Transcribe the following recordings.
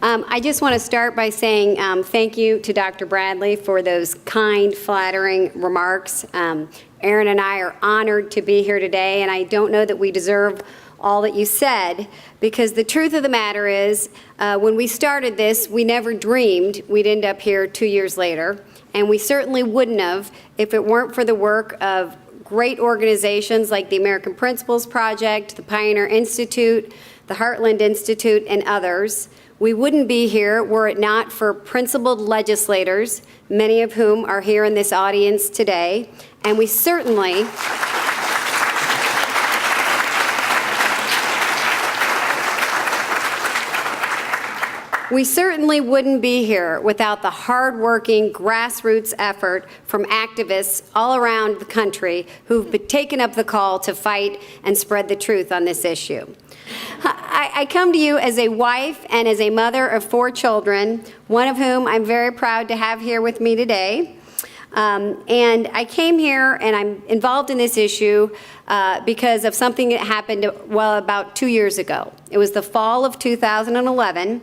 I just want to start by saying thank you to Dr. Bradley for those kind, flattering remarks. Aaron and I are honored to be here today, and I don't know that we deserve all that you said, because the truth of the matter is, when we started this, we never dreamed we'd end up here 2 years later, and we certainly wouldn't have if it weren't for the work of great organizations like the American Principles Project, the Pioneer Institute, the Heartland Institute, and others. We wouldn't be here were it not for principled legislators, many of whom are here in this audience today, and we certainly wouldn't be here without the hard-working grassroots effort from activists all around the country who've taken up the call to fight and spread the truth on this issue. I come to you as a wife and as a mother of 4 children, one of whom I'm very proud to have here with me today. And I came here and I'm involved in this issue because of something that happened, well, about 2 years ago. It was the fall of 2011.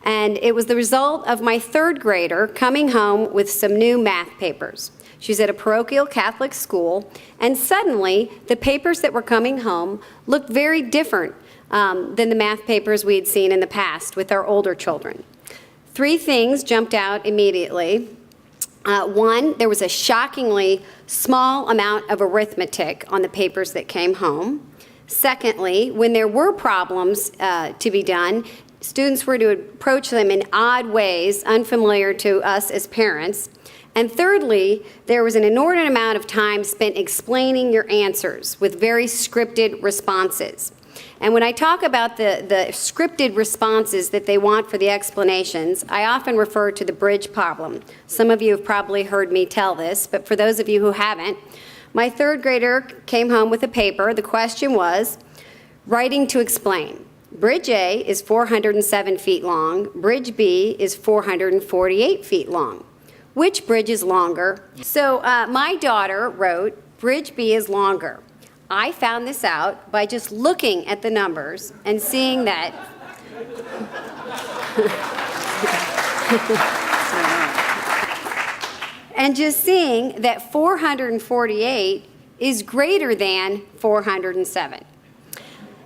And it was the result of my 3rd grader coming home with some new math papers. She's at a parochial Catholic school, and suddenly the papers that were coming home looked very different than the math papers we had seen in the past with our older children. 3 things jumped out immediately. One, there was a shockingly small amount of arithmetic on the papers that came home. Secondly, when there were problems to be done, students were to approach them in odd ways, unfamiliar to us as parents. And thirdly, there was an inordinate amount of time spent explaining your answers with very scripted responses. And when I talk about the scripted responses that they want for the explanations, I often refer to the bridge problem. Some of you have probably heard me tell this, but for those of you who haven't, my 3rd grader came home with a paper. The question was, writing to explain. Bridge A is 407 feet long. Bridge B is 448 feet long. Which bridge is longer? So my daughter wrote, Bridge B is longer. I found this out by just looking at the numbers and seeing that and just seeing that 448 is greater than 407.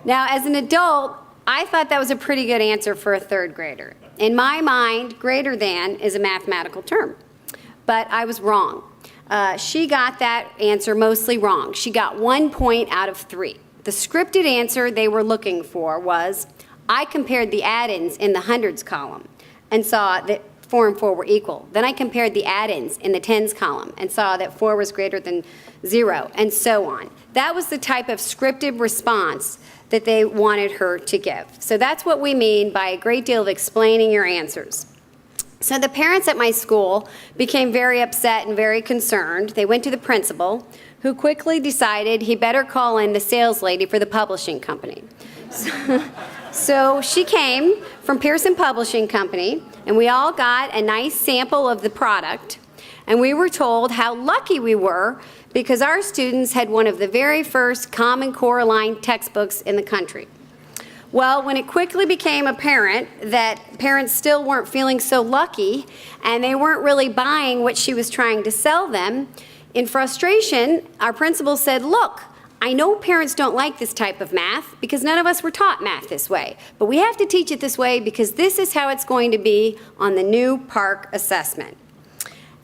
Now, as an adult, I thought that was a pretty good answer for a 3rd grader. In my mind, greater than is a mathematical term. But I was wrong. She got that answer mostly wrong. She got 1 point out of 3. The scripted answer they were looking for was, I compared the add-ins in the hundreds column and saw that 4 and 4 were equal. Then I compared the add-ins in the tens column and saw that 4 was greater than 0, and so on. That was the type of scripted response that they wanted her to give. So that's what we mean by a great deal of explaining your answers. So the parents at my school became very upset and very concerned. They went to the principal, who quickly decided he better call in the sales lady for the publishing company. So she came from Pearson Publishing Company, and we all got a nice sample of the product, and we were told how lucky we were because our students had one of the very first Common Core aligned textbooks in the country. Well, when it quickly became apparent that parents still weren't feeling so lucky and they weren't really buying what she was trying to sell them, in frustration, our principal said, look, I know parents don't like this type of math because none of us were taught math this way, but we have to teach it this way because this is how it's going to be on the new PARCC assessment.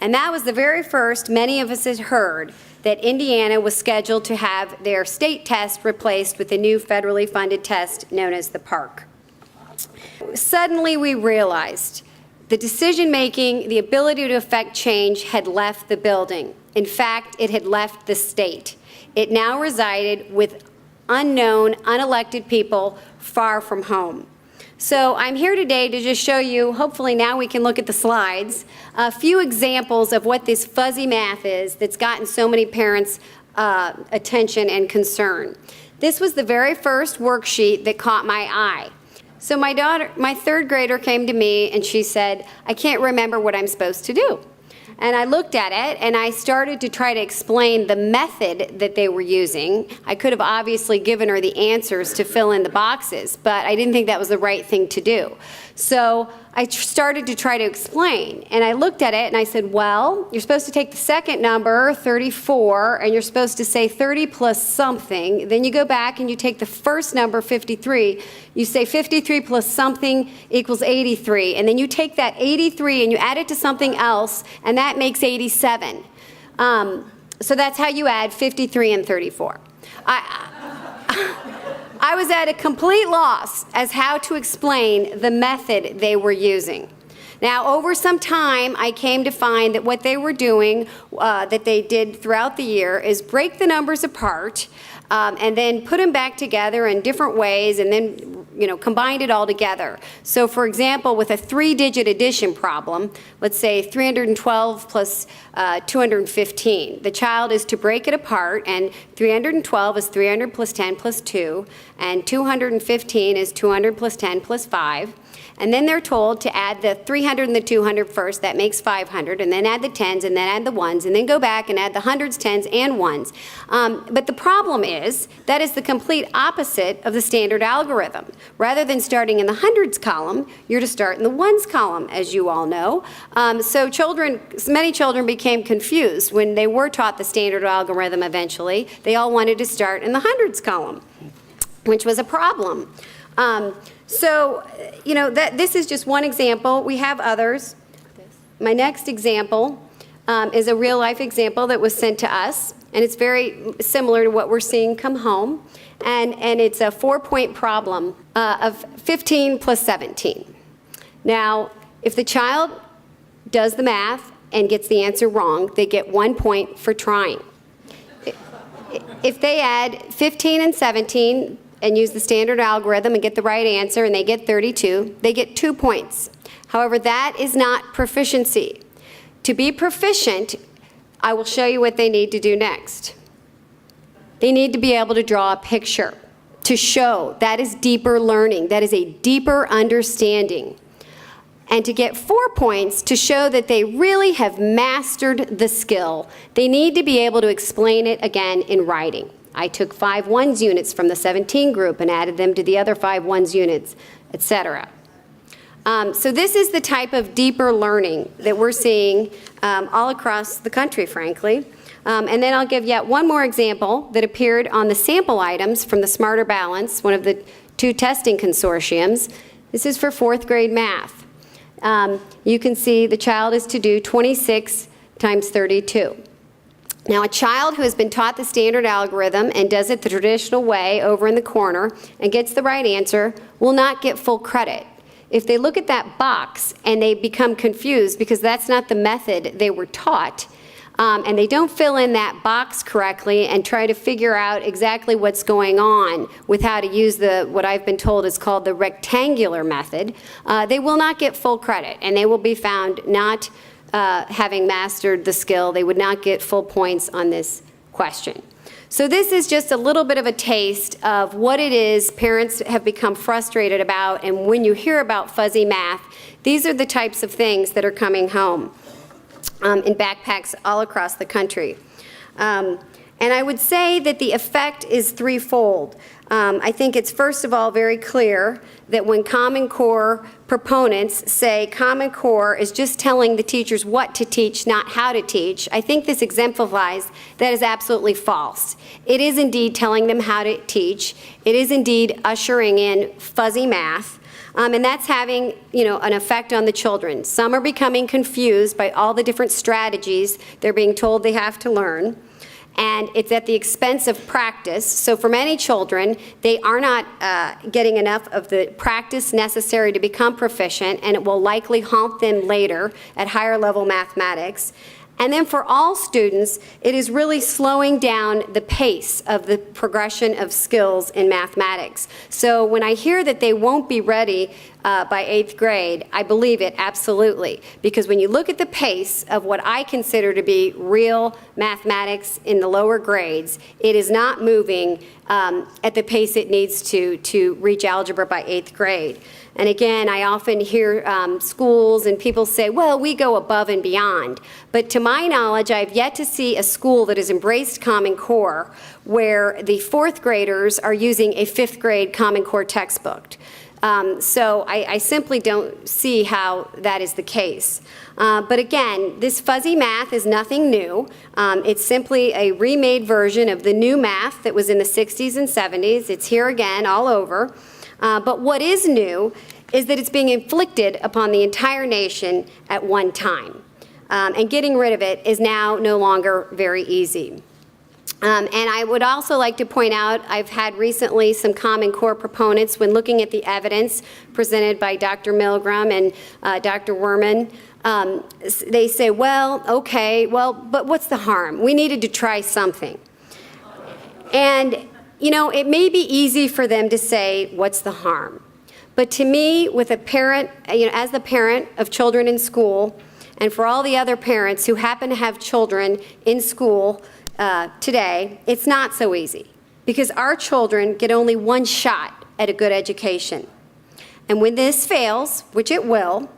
And that was the very first many of us had heard that Indiana was scheduled to have their state test replaced with a new federally funded test known as the PARCC. Suddenly we realized the decision-making, the ability to affect change had left the building. In fact, it had left the state. It now resided with unknown, unelected people far from home. So I'm here today to just show you, hopefully now we can look at the slides, a few examples of what this fuzzy math is that's gotten so many parents' attention and concern. This was the very first worksheet that caught my eye. So my 3rd grader came to me and she said, I can't remember what I'm supposed to do. And I looked at it and I started to try to explain the method that they were using. I could have obviously given her the answers to fill in the boxes, but I didn't think that was the right thing to do. So I started to try to explain, and I looked at it and I said, well, you're supposed to take the second number, 34, and you're supposed to say 30 plus something. Then you go back and you take the first number, 53. You say 53 plus something equals 83, and then you take that 83 and you add it to something else, and that makes 87. So that's how you add 53 and 34. I was at a complete loss as how to explain the method they were using. Now, over some time, I came to find that what they were doing, that they did throughout the year, is break the numbers apart and then put them back together in different ways, and then combined it all together. So, for example, with a 3-digit addition problem, let's say 312 plus 215. The child is to break it apart, and 312 is 300 plus 10 plus 2, and 215 is 200 plus 10 plus 5. And then they're told to add the 300 and the 200 first, that makes 500, and then add the tens, and then add the ones, and then go back and add the hundreds, tens, and ones. But the problem is, that is the complete opposite of the standard algorithm. Rather than starting in the hundreds column, you're to start in the ones column, as you all know. So many children became confused when they were taught the standard algorithm eventually. They all wanted to start in the hundreds column, which was a problem. This is just one example. We have others. My next example is a real-life example that was sent to us, and it's very similar to what we're seeing come home. And it's a 4-point problem of 15 plus 17. Now, if the child does the math and gets the answer wrong, they get 1 point for trying. If they add 15 and 17, and use the standard algorithm and get the right answer, and they get 32, they get 2 points. However, that is not proficiency. To be proficient, I will show you what they need to do next. They need to be able to draw a picture to show that is deeper learning, that is a deeper understanding. And to get 4 points to show that they really have mastered the skill, they need to be able to explain it again in writing. I took 5 ones units from the 17 group and added them to the other 5 ones units, etc. So this is the type of deeper learning that we're seeing all across the country, frankly. And then I'll give yet one more example that appeared on the sample items from the Smarter Balance, one of the 2 testing consortiums. This is for 4th grade math. You can see the child is to do 26 times 32. Now, a child who has been taught the standard algorithm and does it the traditional way over in the corner and gets the right answer will not get full credit. If they look at that box and they become confused because that's not the method they were taught, and they don't fill in that box correctly and try to figure out exactly what's going on with how to use what I've been told is called the rectangular method, they will not get full credit, and they will be found not having mastered the skill. They would not get full points on this question. So this is just a little bit of a taste of what it is parents have become frustrated about, and when you hear about fuzzy math, these are the types of things that are coming home in backpacks all across the country. And I would say that the effect is threefold. I think it's first of all very clear that when Common Core proponents say Common Core is just telling the teachers what to teach, not how to teach, I think this exemplifies that is absolutely false. It is indeed telling them how to teach. It is indeed ushering in fuzzy math. And that's having, an effect on the children. Some are becoming confused by all the different strategies they're being told they have to learn. And it's at the expense of practice. So for many children, they are not getting enough of the practice necessary to become proficient, and it will likely haunt them later at higher level mathematics. And then for all students, it is really slowing down the pace of the progression of skills in mathematics. So when I hear that they won't be ready by 8th grade, I believe it absolutely. Because when you look at the pace of what I consider to be real mathematics in the lower grades, it is not moving at the pace it needs to reach algebra by 8th grade. And again, I often hear schools and people say, well, we go above and beyond. But to my knowledge, I've yet to see a school that has embraced Common Core where the 4th graders are using a 5th grade Common Core textbook. So I simply don't see how that is the case. But again, this fuzzy math is nothing new. It's simply a remade version of the new math that was in the 60s and 70s. It's here again all over. But what is new is that it's being inflicted upon the entire nation at one time. And getting rid of it is now no longer very easy. And I would also like to point out, I've had recently some Common Core proponents, when looking at the evidence presented by Dr. Milgram and Dr. Werman, they say, well, okay, well, but what's the harm? We needed to try something. And, you know, it may be easy for them to say, what's the harm? But to me, with a parent, you know, as the parent of children in school, and for all the other parents who happen to have children in school today, it's not so easy, because our children get only one shot at a good education. And when this fails, which it will,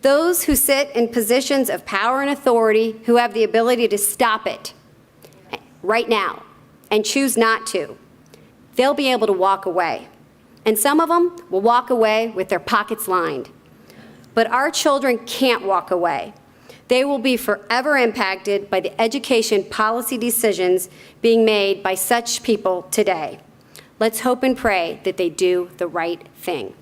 those who sit in positions of power and authority, who have the ability to stop it right now and choose not to, they'll be able to walk away. And some of them will walk away with their pockets lined. But our children can't walk away. They will be forever impacted by the education policy decisions being made by such people today. Let's hope and pray that they do the right thing.